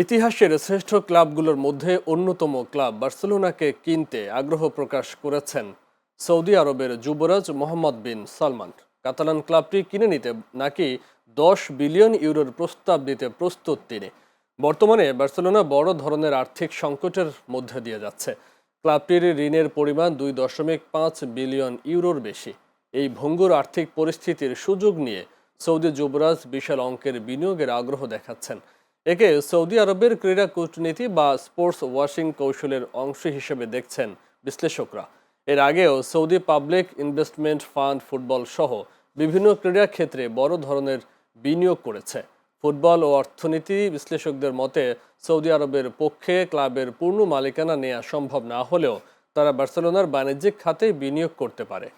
ইতিহাসের শ্রেষ্ঠ ক্লাবগুলোর মধ্যে অন্যতম ক্লাব বার্সেলোনাকে কিনতে আগ্রহ প্রকাশ করেছেন সৌদি আরবের যুবরাজ মোহাম্মদ বিন সালমান। কাতালান ক্লাবটি কিনে নিতে নাকি 10 বিলিয়ন ইউরোর প্রস্তাব দিতে প্রস্তুত তিনি। বর্তমানে বার্সেলোনা বড় ধরনের আর্থিক সংকটের মধ্যে দিয়ে যাচ্ছে। ক্লাবটির ঋণের পরিমাণ 2.5 বিলিয়ন ইউরোর বেশি। এই ভঙ্গুর আর্থিক পরিস্থিতির সুযোগ নিয়ে সৌদি যুবরাজ বিশাল অঙ্কের বিনিয়োগের আগ্রহ দেখাচ্ছেন। একে সৌদি আরবের ক্রীড়া কূটনীতি বা স্পোর্টস ওয়াশিং কৌশলের অংশ হিসেবে দেখছেন বিশ্লেষকরা। এর আগেও Saudi public investment fund football সহ বিভিন্ন ক্রীড়া ক্ষেত্রে বড় ধরনের বিনিয়োগ করেছে। ফুটবল ও অর্থনীতি বিশ্লেষকদের মতে সৌদি আরবের পক্ষে ক্লাবের পূর্ণ মালিকানা নেওয়া সম্ভব না হলেও তারা বার্সেলোনার বাণিজ্যিক খাতে বিনিয়োগ করতে পারে।